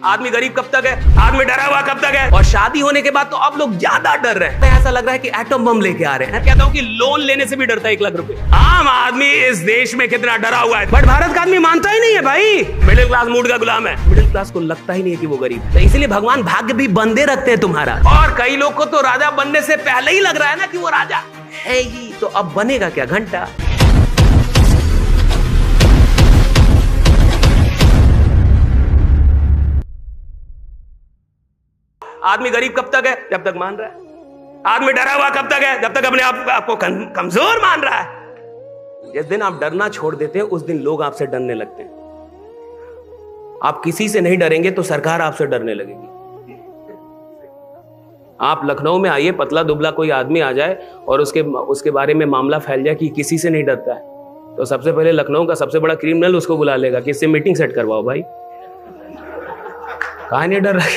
आदमी गरीब कब तक है, आदमी डरा हुआ कब तक है। और शादी होने के बाद तो अब लोग ज्यादा डर रहे हैं, ऐसा लग रहा है कि एटम बम लेके आ रहे हैं। कहता हूँ कि लोन लेने से भी डरता है 1 लाख रुपए। आम आदमी इस देश में कितना डरा हुआ है, बट भारत का आदमी मानता ही नहीं है भाई। मिडिल क्लास मूड का गुलाम है, मिडिल क्लास को लगता ही नहीं है कि वो गरीब है, तो इसलिए भगवान भाग्य भी बंदे रखते हैं तुम्हारा। और कई लोग को तो राजा बनने से पहले ही लग रहा है ना कि वो राजा है ही, तो अब बनेगा क्या घंटा। आदमी गरीब कब तक है, जब तक मान रहा है। आदमी डरा हुआ कब तक है, जब तक अपने आप को कमजोर मान रहा है। जिस दिन आप डरना छोड़ देते हैं उस दिन लोग आपसे डरने लगते हैं। आप किसी से नहीं डरेंगे तो सरकार आपसे डरने लगेगी। आप लखनऊ में आइए, पतला दुबला कोई आदमी आ जाए और उसके बारे में मामला फैल जाए कि किसी से नहीं डरता है, तो सबसे पहले लखनऊ का सबसे बड़ा क्रिमिनल उसको बुला लेगा कि इससे मीटिंग सेट करवाओ। भाई कहां नहीं डर रहा,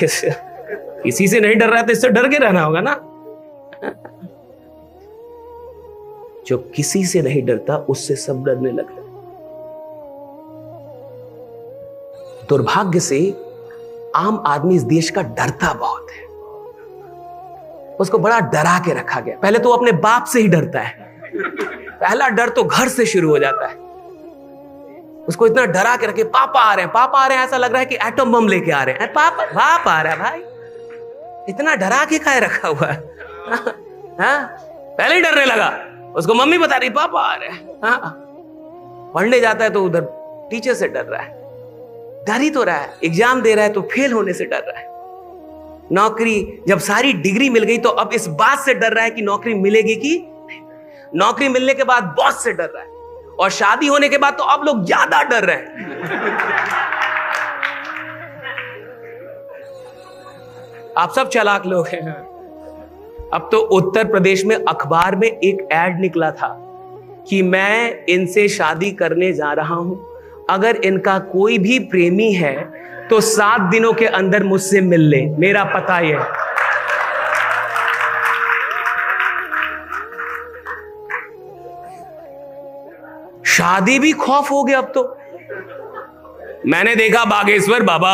किसी से नहीं डर रहा है तो इससे डर के रहना होगा ना। जो किसी से नहीं डरता उससे सब डरने लगते। दुर्भाग्य से आम आदमी इस देश का डरता बहुत है। उसको बड़ा डरा के रखा गया। पहले तो अपने बाप से ही डरता है, पहला डर तो घर से शुरू हो जाता है। उसको इतना डरा के रखे, पापा आ रहे हैं, पापा आ रहे हैं, ऐसा लग रहा है कि एटम बम लेके आ रहे हैं। पापा बाप आ रहा है, भाई इतना डरा के काहे रखा हुआ है। पहले ही डरने लगा। उसको मम्मी बता रही पापा आ रहे हैं। पढ़ने जाता है तो उधर टीचर से डर रहा है, डर ही तो रहा है। एग्जाम दे रहा है तो फेल होने से डर रहा है। नौकरी, जब सारी डिग्री मिल गई तो अब इस बात से डर रहा है कि नौकरी मिलेगी कि नहीं। नौकरी मिलने के बाद बॉस से डर रहा है, और शादी होने के बाद तो अब लोग ज्यादा डर रहे हैं। आप सब चालाक लोग हैं। अब तो उत्तर प्रदेश में अखबार में एक ऐड निकला था कि मैं इनसे शादी करने जा रहा हूं, अगर इनका कोई भी प्रेमी है तो 7 दिनों के अंदर मुझसे मिल ले, मेरा पता ये है। शादी भी खौफ हो गया अब तो। मैंने देखा बागेश्वर बाबा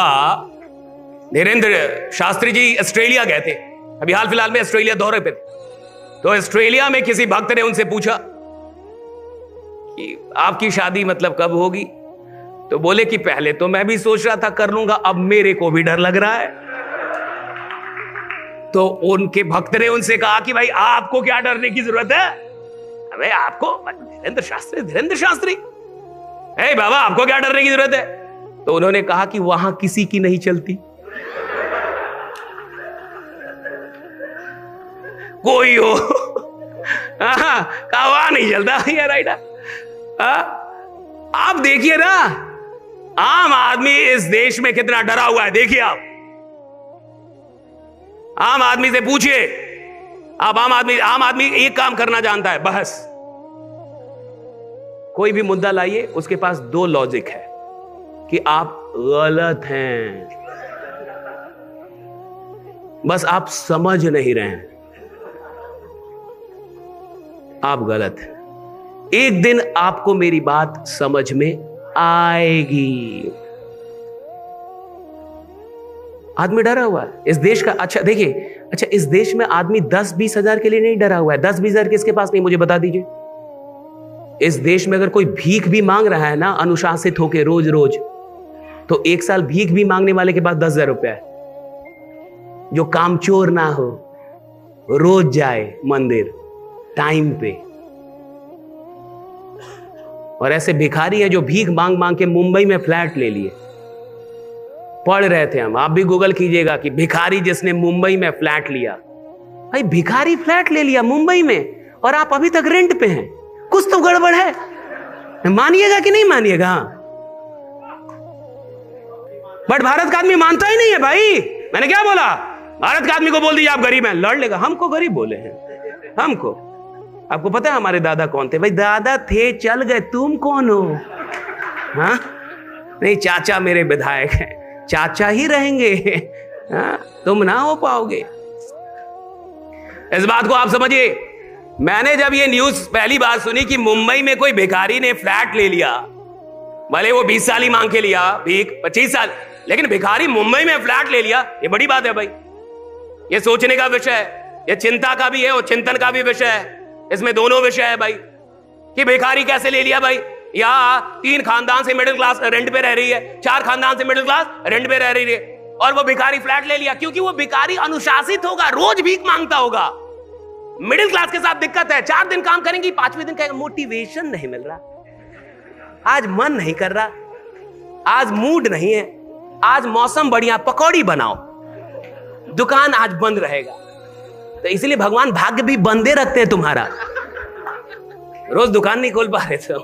धीरेन्द्र शास्त्री जी ऑस्ट्रेलिया गए थे, अभी हाल फिलहाल में ऑस्ट्रेलिया दौरे पे थे। तो ऑस्ट्रेलिया में किसी भक्त ने उनसे पूछा कि आपकी शादी मतलब कब होगी, तो बोले कि पहले तो मैं भी सोच रहा था कर लूंगा, अब मेरे को भी डर लग रहा है। तो उनके भक्त ने उनसे कहा कि भाई आपको क्या डरने की जरूरत है, अबे आपको धीरेन्द्र शास्त्री ए बाबा आपको क्या डरने की जरूरत है। तो उन्होंने कहा कि वहां किसी की नहीं चलती, कोई हो कहा नहीं चलता यार। राइट, आप देखिए ना आम आदमी इस देश में कितना डरा हुआ है। देखिए आप आम आदमी से पूछिए, आप आम आदमी एक काम करना जानता है, बहस। कोई भी मुद्दा लाइए, उसके पास 2 लॉजिक है कि आप गलत हैं, बस आप समझ नहीं रहे हैं, आप गलत हैं। एक दिन आपको मेरी बात समझ में आएगी। आदमी डरा हुआ है इस देश का। अच्छा देखिए, अच्छा इस देश में आदमी 10-20 हजार के लिए नहीं डरा हुआ है। 10-20 हजार किसके पास नहीं, मुझे बता दीजिए। इस देश में अगर कोई भीख भी मांग रहा है ना अनुशासित होके रोज रोज, तो 1 साल भीख भी मांगने वाले के पास 10,000 रुपया है। जो कामचोर ना हो, रोज जाए मंदिर टाइम पे। और ऐसे भिखारी हैं जो भीख मांग मांग के मुंबई में फ्लैट ले लिए। पढ़ रहे थे हम, आप भी गूगल कीजिएगा कि भिखारी जिसने मुंबई में फ्लैट लिया। भाई भिखारी फ्लैट ले लिया मुंबई में और आप अभी तक रेंट पे हैं, कुछ तो गड़बड़ है। मानिएगा कि नहीं मानिएगा। बट भारत का आदमी मानता ही नहीं है भाई। मैंने क्या बोला, भारत का आदमी को बोल दीजिए आप गरीब हैं, लड़ लेगा। हमको गरीब बोले हैं, हमको। आपको पता है हमारे दादा कौन थे? भाई दादा थे, चल गए, तुम कौन हो? हाँ नहीं, चाचा मेरे विधायक हैं, चाचा ही रहेंगे। हाँ तुम ना हो पाओगे। इस बात को आप समझिए। मैंने जब ये न्यूज पहली बार सुनी कि मुंबई में कोई भिखारी ने फ्लैट ले लिया, भले वो 20 साल ही मांग के लिया भीख, 25 साल, लेकिन भिखारी मुंबई में फ्लैट ले लिया, ये बड़ी बात है भाई। ये सोचने का विषय है, ये चिंता का भी है और चिंतन का भी विषय है। इसमें दोनों विषय है भाई कि भिखारी कैसे ले लिया भाई। यहाँ 3 खानदान से मिडिल क्लास रेंट पे रह रही है, 4 खानदान से मिडिल क्लास रेंट पे रह रही है, और वो भिखारी फ्लैट ले लिया क्योंकि वो भिखारी अनुशासित होगा, रोज भीख मांगता होगा। मिडिल क्लास के साथ दिक्कत है, 4 दिन काम करेंगी, 5वें दिन कहेंगे मोटिवेशन नहीं मिल रहा, आज मन नहीं कर रहा, आज मूड नहीं है, आज मौसम बढ़िया, पकौड़ी बनाओ, दुकान आज बंद रहेगा। तो इसलिए भगवान भाग्य भी बंदे रखते हैं तुम्हारा, रोज दुकान नहीं खोल पा रहे थे।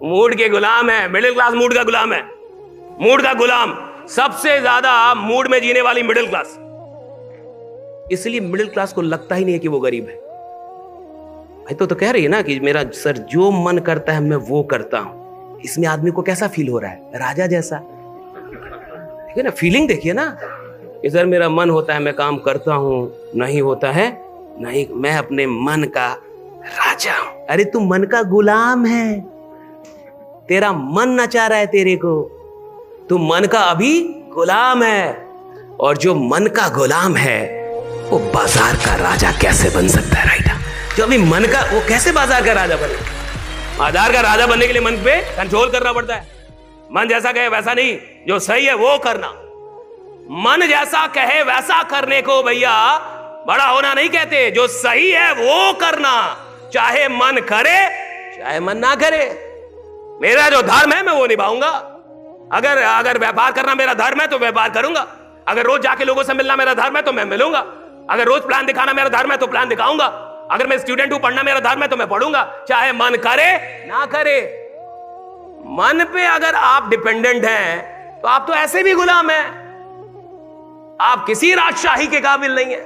मूड के गुलाम है, मिडिल क्लास मूड का गुलाम है, मूड का गुलाम। सबसे ज्यादा मूड में जीने वाली मिडिल क्लास, इसलिए मिडिल क्लास को लगता ही नहीं है कि वो गरीब है भाई। तो कह रही है ना कि मेरा सर जो मन करता है मैं वो करता हूं। इसमें आदमी को कैसा फील हो रहा है, राजा जैसा, ठीक है ना। फीलिंग देखिए ना, इधर मेरा मन होता है मैं काम करता हूं, नहीं होता है नहीं, मैं अपने मन का राजा हूं। अरे तू मन का गुलाम है, तेरा मन नचा रहा है तेरे को, तू मन का अभी गुलाम है। और जो मन का गुलाम है वो बाजार का राजा कैसे बन सकता है, राइट? जो अभी मन का, वो कैसे बाजार का राजा बने? बाजार का राजा बनने के लिए मन पे कंट्रोल करना पड़ता है। मन जैसा कहे वैसा नहीं, जो सही है वो करना। मन जैसा कहे वैसा करने को भैया बड़ा होना नहीं कहते, जो सही है वो करना, चाहे मन करे चाहे मन ना करे। मेरा जो धर्म है मैं वो निभाऊंगा। अगर व्यापार करना मेरा धर्म है तो व्यापार करूंगा। अगर रोज जाके लोगों से मिलना मेरा धर्म है तो मैं मिलूंगा। अगर रोज प्लान दिखाना मेरा धर्म है तो प्लान दिखाऊंगा। अगर मैं स्टूडेंट हूं, पढ़ना मेरा धर्म है तो मैं पढ़ूंगा, चाहे मन करे ना करे। मन पे अगर आप डिपेंडेंट हैं तो आप तो ऐसे भी गुलाम हैं, आप किसी राजशाही के काबिल नहीं है।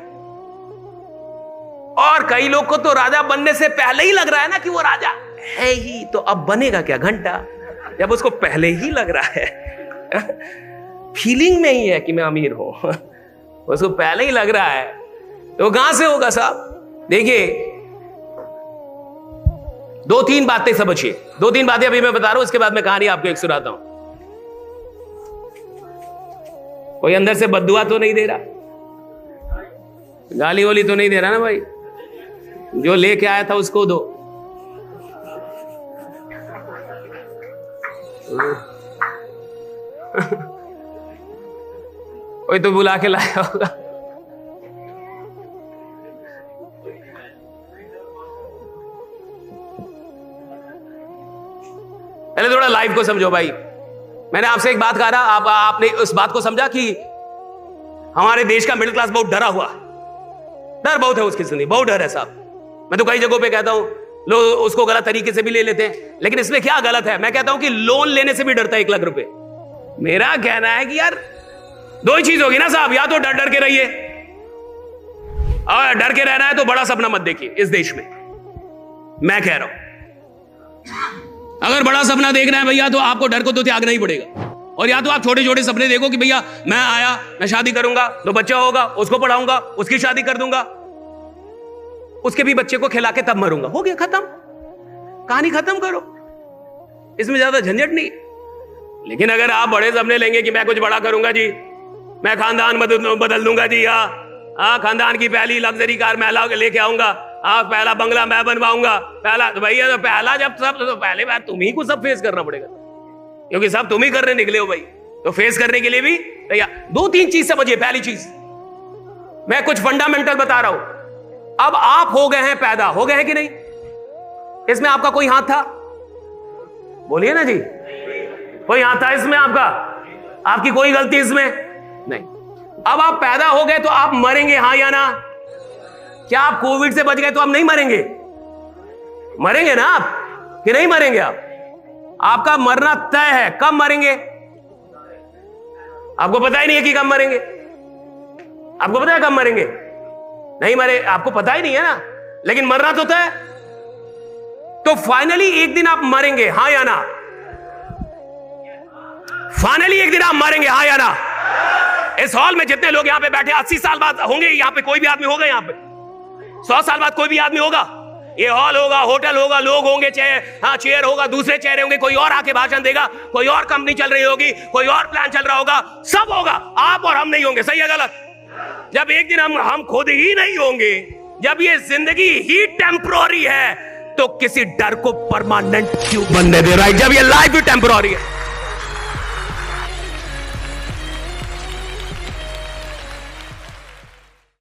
और कई लोग को तो राजा बनने से पहले ही लग रहा है ना कि वो राजा है ही, तो अब बनेगा क्या घंटा, जब उसको पहले ही लग रहा है। फीलिंग में ही है कि मैं अमीर हूं, उसको पहले ही लग रहा है, तो कहां से होगा साहब? देखिए 2-3 बातें समझिए, 2-3 बातें अभी मैं बता रहा हूं, इसके बाद मैं कहानी आपको एक सुनाता हूं। कोई अंदर से बद्दुआ तो नहीं दे रहा, गाली वाली तो नहीं दे रहा ना भाई? जो लेके आया था उसको दो। कोई तो बुला के लाया होगा। पहले थोड़ा लाइफ को समझो भाई। मैंने आपसे एक बात कहा था, आपने उस बात को समझा कि हमारे देश का मिडिल क्लास बहुत डरा हुआ, डर बहुत है उसकी जिंदगी, बहुत डर है साहब। मैं तो कई जगहों पे कहता हूं, लोग उसको गलत तरीके से भी ले लेते हैं, लेकिन इसमें क्या गलत है? मैं कहता हूं कि लोन लेने से भी डरता है 1 लाख रुपए। मेरा कहना है कि यार 2 ही चीज होगी ना साहब, या तो डर डर के रहिए, और डर के रहना है तो बड़ा सपना मत देखिए इस देश में, मैं कह रहा हूं। अगर बड़ा सपना देखना है भैया तो आपको डर को तो त्यागना ही पड़ेगा, और या तो आप छोटे छोटे सपने देखो कि भैया मैं आया, मैं शादी करूंगा, 2 बच्चा होगा, उसको पढ़ाऊंगा, उसकी शादी कर दूंगा, उसके भी बच्चे को खिला के तब मरूंगा। हो गया, खत्म, कहानी खत्म करो, इसमें ज्यादा झंझट नहीं। लेकिन अगर आप बड़े सपने लेंगे कि मैं कुछ बड़ा करूंगा जी, मैं खानदान बदल दूंगा जी, खानदान की पहली लग्जरी कार मैं लेके आऊंगा, पहला बंगला मैं बनवाऊंगा, पहला तो भैया, तो पहला जब सब, तो पहले बार तुम्ही को सब फेस करना पड़ेगा, क्योंकि सब तुम ही करने निकले हो भाई, तो फेस करने के लिए भी भैया 2-3 चीज समझिए। पहली चीज, मैं कुछ फंडामेंटल बता रहा हूं। अब आप हो गए हैं पैदा, हो गए हैं कि नहीं? इसमें आपका कोई हाथ था? बोलिए ना जी, कोई हाथ था इसमें आपका? आपकी कोई गलती इसमें नहीं। अब आप पैदा हो गए तो आप मरेंगे, हाँ या ना? क्या आप कोविड से बच गए तो आप नहीं मरेंगे? मरेंगे ना आप, कि नहीं मरेंगे आप? आपका मरना तय है। कब मरेंगे आपको पता ही नहीं है कि कब मरेंगे। आपको पता है कब मरेंगे? नहीं मरे, आपको पता ही नहीं है ना, लेकिन मरना तो तय। तो फाइनली एक दिन आप मरेंगे, हाँ या ना? फाइनली एक दिन आप मरेंगे, हाँ या ना? इस हॉल में जितने लोग यहां पे बैठे 80 साल बाद होंगे, यहां पे कोई भी आदमी होगा, यहां पे 100 साल बाद कोई भी आदमी होगा, ये हॉल होगा, होटल होगा, लोग होंगे, चेयर होगा, दूसरे चेहरे होंगे, कोई और आके भाषण देगा, कोई और कंपनी चल रही होगी, कोई और प्लान चल रहा होगा, सब होगा, आप और हम नहीं होंगे। सही है गलत? जब एक दिन हम खुद ही नहीं होंगे, जब ये जिंदगी ही टेम्पोररी है, तो किसी डर को परमानेंट क्यों बनने दे रहा है, जब ये लाइफ भी टेम्पोररी है।